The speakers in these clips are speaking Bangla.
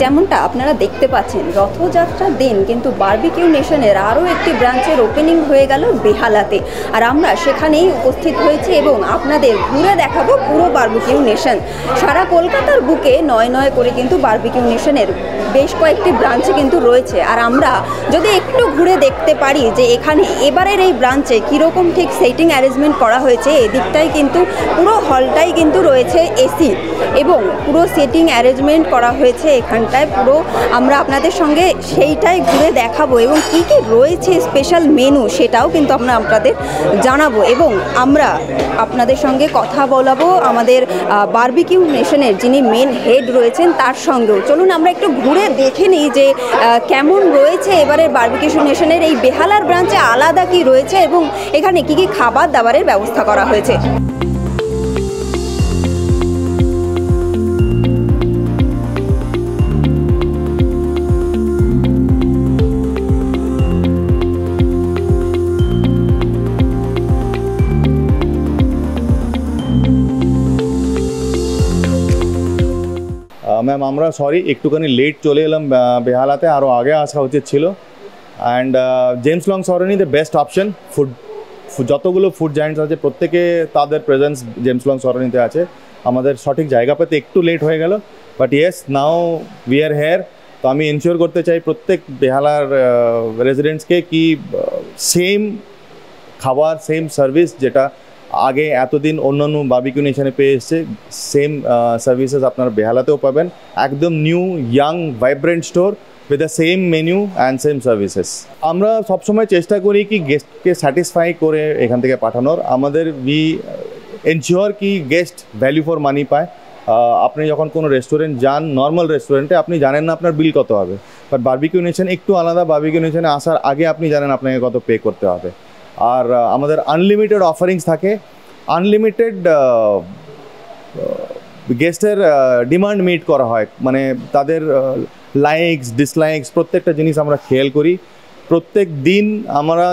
যেমনটা আপনারা দেখতে পাচ্ছেন, রথযাত্রার দিন কিন্তু বারবিকিউ নেশনের আরও একটি ব্রাঞ্চের ওপেনিং হয়ে গেল বেহালাতে। আর আমরা সেখানেই উপস্থিত হয়েছি এবং আপনাদের ঘুরে দেখাবো পুরো বারবিকিউ নেশন। সারা কলকাতার বুকে নয় নয় করে কিন্তু বারবিকিউ নেশনের বেশ কয়েকটি ব্রাঞ্চে কিন্তু রয়েছে। আর আমরা যদি একটু ঘুরে দেখতে পারি যে এখানে এবারের এই ব্রাঞ্চে কীরকম ঠিক সেটিং অ্যারেঞ্জমেন্ট করা হয়েছে, এদিকটাই কিন্তু পুরো হলটাই কিন্তু রয়েছে এসি এবং পুরো সেটিং অ্যারেঞ্জমেন্ট করা হয়েছে এখানটায় পুরো। আমরা আপনাদের সঙ্গে সেইটাই ঘুরে দেখাবো এবং কী কী রয়েছে স্পেশাল মেনু সেটাও কিন্তু আমরা আপনাদের জানাবো এবং আমরা আপনাদের সঙ্গে কথা বলাবো আমাদের বারবিকিউ নেশনের যিনি মেন হেড রয়েছেন তার সঙ্গেও। চলুন আমরা একটু ঘুরে দেখে নিই যে কেমন রয়েছে এবারের বারবিকিউ নেশনের এই বেহালার ব্রাঞ্চে, আলাদা কি রয়েছে এবং এখানে কী কী খাবার দাবারের ব্যবস্থা করা হয়েছে। ম্যাম আমরা সরি একটুখানি লেট চলে এলাম বেহালাতে, আরও আগে আসা উচিত ছিল। And James long Sarani the best option. যতগুলো ফুড জায়েন্টস আছে প্রত্যেকে তাদের প্রেজেন্স জেমস লং সরণিতে আছে। আমাদের সঠিক জায়গা পেতে একটু লেট হয়ে গেল, but yes now we are here. তো আমি এনশিওর করতে চাই প্রত্যেক বেহালার রেজিডেন্টসকে কি সেম খাবার সেম সার্ভিস যেটা আগে এতদিন অন্যান্য বারবিকিউ নেশনে পেয়ে এসছে, সেম সার্ভিসেস আপনারা বেহালাতেও পাবেন। একদম new young vibrant store with the same menu and same services. আমরা সবসময় চেষ্টা করি কি গেস্টকে স্যাটিসফাই করে এখান থেকে পাঠানোর। আমাদের উই এনশিওর কি গেস্ট ভ্যালু ফর মানি পায়। আপনি যখন কোনো রেস্টুরেন্ট যান, নর্মাল রেস্টুরেন্টে আপনি জানেন না আপনার বিল কত হবে, বাট বারবিকিউ নেশন একটু আলাদা। বারবিকিউ নেশনে আসার আগে আপনি জানেন আপনাকে কত পে করতে হবে। আর আমাদের আনলিমিটেড অফারিংস থাকে, আনলিমিটেড গেস্টের ডিমান্ড মিট করা হয়, মানে তাদের লাইকস ডিসলাইকস প্রত্যেকটা জিনিস আমরা খেয়াল করি। প্রত্যেক দিন আমরা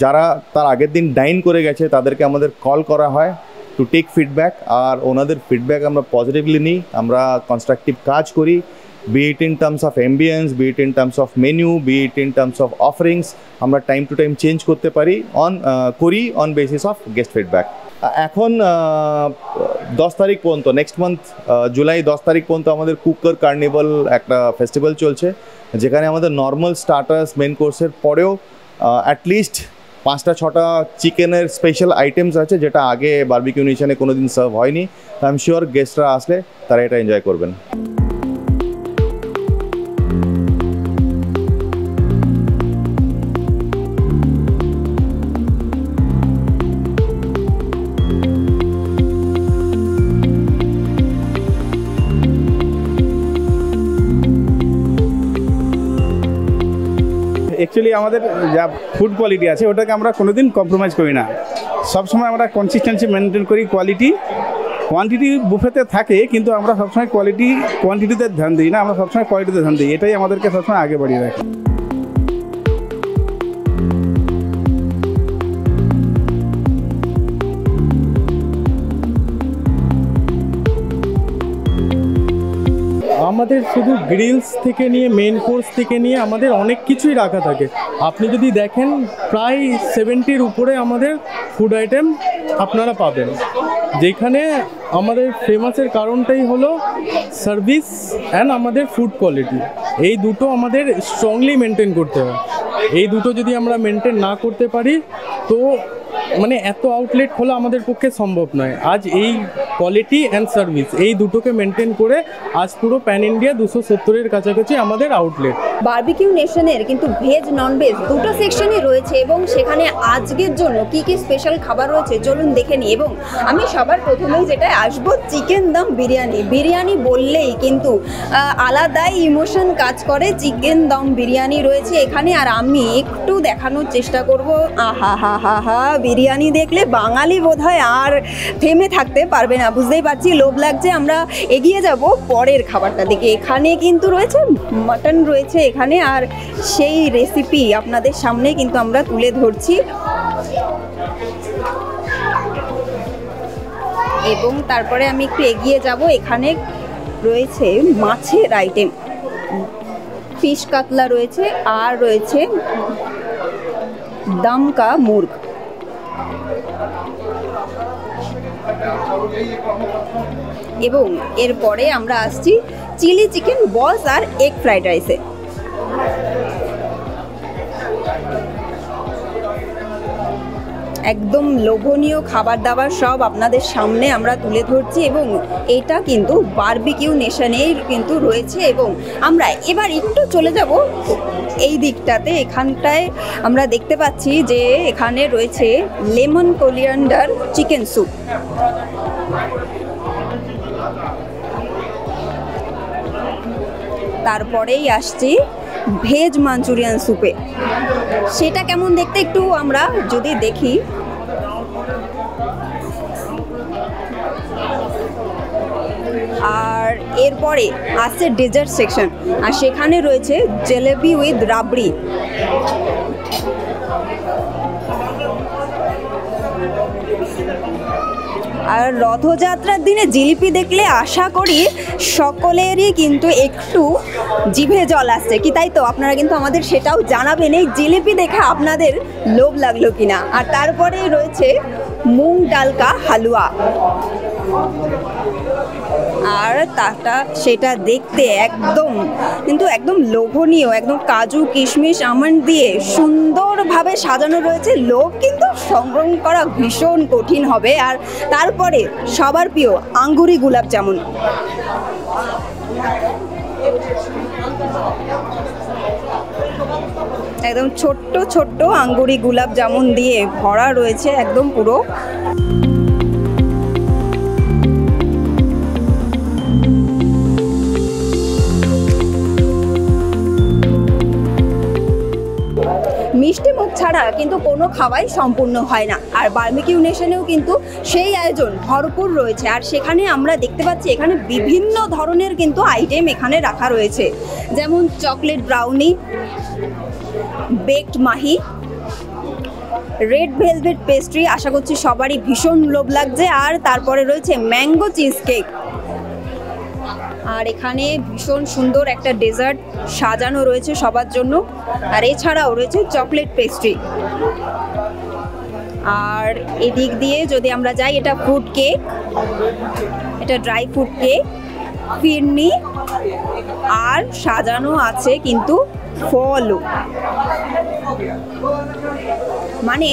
যারা তার আগের দিন ডাইন করে গেছে তাদেরকে আমাদের কল করা হয় টু টেক ফিডব্যাক, আর ওনাদের ফিডব্যাক আমরা পজিটিভলি নিই। আমরা কনস্ট্রাকটিভ কাজ করি, be it in terms of ambience, be it in terms of menu, be it in terms of offerings. আমরা টাইম টু টাইম চেঞ্জ করতে পারি on basis of guest feedback. এখন 10 তারিখ পর্যন্ত, নেক্সট মান্থ জুলাই 10 তারিখ পর্যন্ত আমাদের কুকার কার্নিভাল একটা ফেস্টিভ্যাল চলছে, যেখানে আমাদের নর্মাল স্টার্টার্স মেন কোর্সের পরেও অ্যাটলিস্ট 5-6টা চিকেনের স্পেশাল আইটেমস আছে যেটা আগে বারবিকিউ নেশনে কোনো দিন সার্ভ হয়নি। আই এম শিওর গেস্টরা আসলে তারা এটা এনজয় করবেন। অ্যাকচুয়ালি আমাদের যা ফুড কোয়ালিটি আছে ওটাকে আমরা কোনোদিন কম্প্রোমাইজ করি না। সবসময় আমরা কনসিস্টেন্সি মেনটেন করি। কোয়ান্টিটি বুফেতে থাকে, কিন্তু আমরা সবসময় কোয়ান্টিটিতে ধ্যান দিই না, আমরা সবসময় কোয়ালিটিতে ধ্যান দিই। এটাই আমাদেরকে সবসময় আগে বাড়িয়ে রাখে। আমাদের শুধু গ্রিলস থেকে নিয়ে মেন কোর্স থেকে নিয়ে আমাদের অনেক কিছুই রাখা থাকে। আপনি যদি দেখেন প্রায় 70-র উপরে আমাদের ফুড আইটেম আপনারা পাবেন, যেখানে আমাদের ফেমাসের কারণটাই হলো সার্ভিস অ্যান্ড আমাদের ফুড কোয়ালিটি। এই দুটো আমাদের স্ট্রংলি মেনটেন করতে হয়। এই দুটো যদি আমরা মেনটেন না করতে পারি তো মানে এত আউটলেট খোলা আমাদের পক্ষে সম্ভব নয়। আজ এই কোয়ালিটি অ্যান্ড সার্ভিস এই দুটোকে মেনটেন করে আজ পুরো প্যান ইন্ডিয়া 270-এর কাছাকাছি আমাদের আউটলেট। বারবিকিউ নেশনের কিন্তু ভেজ নন ভেজ দুটো সেকশনই রয়েছে এবং সেখানে আজকের জন্য কি কি স্পেশাল খাবার রয়েছে চলুন দেখে নিই। এবং আমি সবার প্রথমেই যেটা আসবো, চিকেন দম বিরিয়ানি। বিরিয়ানি বললেই কিন্তু আলাদাই ইমোশন কাজ করে। চিকেন দম বিরিয়ানি রয়েছে এখানে, আর আমি একটু দেখানোর চেষ্টা করব। আহা হা হা হা, বিরিয়ানি দেখলে বাঙালি বোধহয় আর থেমে থাকতে পারবে না। বুঝতেই পারছি, লোভ লাগছে। আমরা এগিয়ে যাব পরের খাবারটা দিকে। এখানে কিন্তু রয়েছে মাটন রয়েছে এখানে, আর সেই রেসিপি আপনাদের সামনে কিন্তু আমরা তুলে ধরছি। এবং তারপরে আমি একটু এগিয়ে যাব, এখানে রয়েছে মাছের আইটেম। ফিশ কাতলা রয়েছে, আর রয়েছে দমকা মুর্গ। এবং এরপরে আমরা আসছি চিলি চিকেন বলস আর এগ ফ্রাইড রাইসে। একদম লোভনীয় খাবার দাবার সব আপনাদের সামনে আমরা তুলে ধরছি, এবং এটা কিন্তু বারবিকিউ নেশনের কিন্তু রয়েছে। এবং আমরা এবার একটু চলে যাব এই দিকটাতে। এখানটায় আমরা দেখতে পাচ্ছি যে এখানে রয়েছে লেমন কোরিয়ান্ডার চিকেন স্যুপ। তারপরেই আসছি ভেজ মাঞ্চুরিয়ান স্যুপে। সেটা কেমন দেখতে একটু আমরা যদি দেখি, আর এরপরে আসছে ডেজার্ট সেকশন, আর সেখানে রয়েছে জলেবি উইথ রাবড়ি। আর রথযাত্রার দিনে জিলিপি দেখলে আশা করি সকলেরই কিন্তু একটু জিভে জল আসছে কি, তাই তো? আপনারা কিন্তু আমাদের সেটাও জানাবেন এই জিলিপি দেখে আপনাদের লোভ লাগলো কিনা। আর তারপরে রয়েছে মুগ ডাল কা হালুয়া, আর তাটা সেটা দেখতে একদম কিন্তু একদম লোভনীয়, একদম কাজু কিশমিশ আমন্ড দিয়ে সুন্দরভাবে সাজানো রয়েছে। লোভ কিন্তু সংগ্রহ করা ভীষণ কঠিন হবে। আর তারপরে সবার প্রিয় আঙ্গুরি গোলাপ জামুন। একদম ছোট্ট ছোট্ট আঙ্গুরি গোলাপ জামুন দিয়ে ভরা রয়েছে একদম পুরো। মিষ্টি মুখ ছাড়া কিন্তু কোনো খাওয়াই সম্পূর্ণ হয় না। আর বারবিকিউ নেশনেও কিন্তু সেই আয়োজন ভরপুর রয়েছে। আর সেখানে আমরা দেখতে পাচ্ছি এখানে বিভিন্ন ধরনের কিন্তু আইটেম এখানে রাখা রয়েছে, যেমন chocolate brownie, baked mahi, red velvet pastry, আশা করছি সবারই ভীষণ লোভ লাগছে। আর তারপরে রয়েছে ম্যাঙ্গো চিজ কেক। আর এখানে ভীষণ সুন্দর একটা ডেজার্ট সাজানো রয়েছে সবার জন্য। আর এছাড়াও রয়েছে চকলেট পেস্ট্রি। আর এদিক দিয়ে যদি আমরা যাই, এটা ফ্রুট কেক, এটা ড্রাই ফ্রুট কেক, ফিরনি, আর সাজানো আছে কিন্তু ফলও। মানে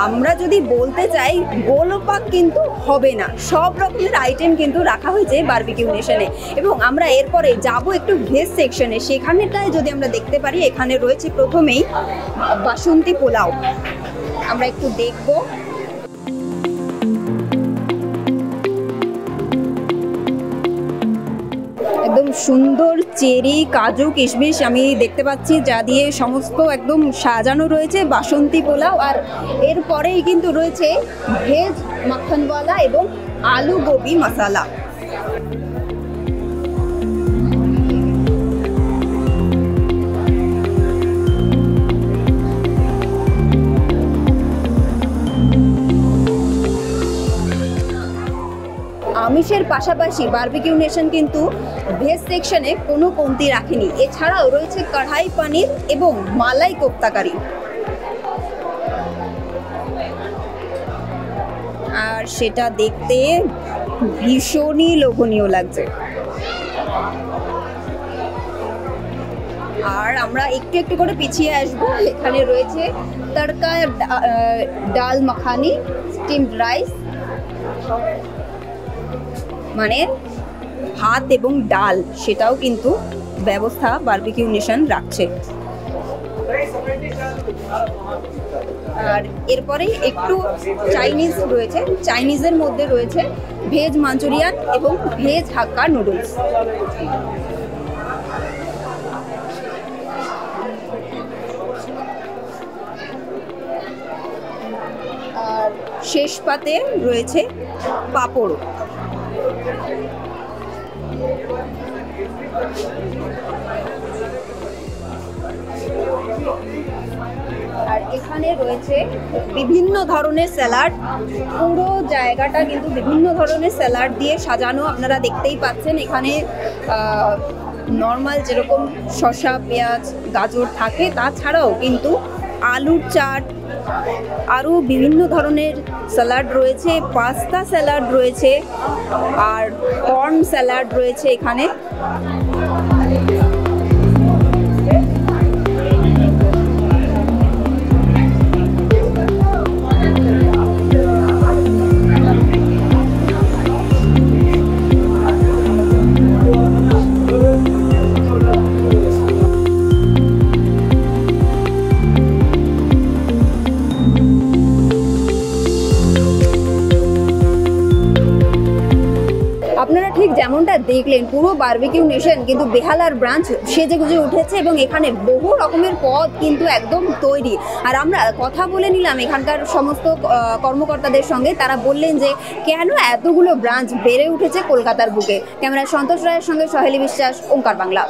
আমরা যদি বলতে চাই গোলপাক কিন্তু হবে না, সব রকমের আইটেম কিন্তু রাখা হয়েছে বারবিকিউ নেশনে। এবং আমরা এরপরে যাব একটু ভেজ সেকশনে। সেখানেটায় যদি আমরা দেখতে পারি, এখানে রয়েছে প্রথমেই বাসন্তী পোলাও, আমরা একটু দেখব। একদম সুন্দর চেরি, কাজু, কিশমিশ আমি দেখতে পাচ্ছি, যা দিয়ে সমস্ত একদম সাজানো রয়েছে বাসন্তী পোলাও। আর এরপরেই কিন্তু রয়েছে ভেজ মাখনওয়ালা এবং আলু গোবি মশালা। আমিষের পাশাপাশি বারবিকিউ নেশন কিন্তু ভেজ সেকশনে কোনো কমতি রাখেনি। এছাড়াও রয়েছে কড়াই পনির এবং মালাই কোপ্তা কারি। আর সেটা দেখতে ভীষণই লোভনীয় লাগছে। আর আমরা একটু একটু করে পিছিয়ে আসবো। এখানে রয়েছে তড়কা ডাল মাখানি, স্টিমড রাইস, মানে ভাত এবং ডাল, সেটাও কিন্তু ব্যবস্থা বারবিকিউ নেশন রাখছে। আর এরপরে একটু চাইনিজ রয়েছে। চাইনিজের মধ্যে রয়েছে ভেজ মাঞ্চুরিয়ান এবং ভেজ হাক্কা নুডলস। আর শেষ পাতে রয়েছে পাঁপড়। আর এখানে রয়েছে বিভিন্ন ধরনের স্যালাড। পুরো জায়গাটা কিন্তু বিভিন্ন ধরনের স্যালাড দিয়ে সাজানো, আপনারা দেখতেই পাচ্ছেন। এখানে নর্মাল যেরকম শসা, পেঁয়াজ, গাজর থাকে, তাছাড়াও কিন্তু আলুর চাট, আরও বিভিন্ন ধরনের স্যালাড রয়েছে, পাস্তা স্যালাড রয়েছে, আর কর্ন স্যালাড রয়েছে এখানে। আপনারা ঠিক যেমনটা দেখলেন, পুরো বারবিকিউ নেশন কিন্তু বেহালার ব্রাঞ্চ সেজেগুজে উঠেছে এবং এখানে বহু রকমের পদ কিন্তু একদম তৈরি। আর আমরা কথা বলে নিলাম এখানকার সমস্ত কর্মকর্তাদের সঙ্গে, তারা বললেন যে কেন এতগুলো ব্রাঞ্চ বেড়ে উঠেছে কলকাতার বুকে। ক্যামেরায় সন্তোষ রায়ের সঙ্গে সহেলি বিশ্বাস, ওঙ্কার বাংলা।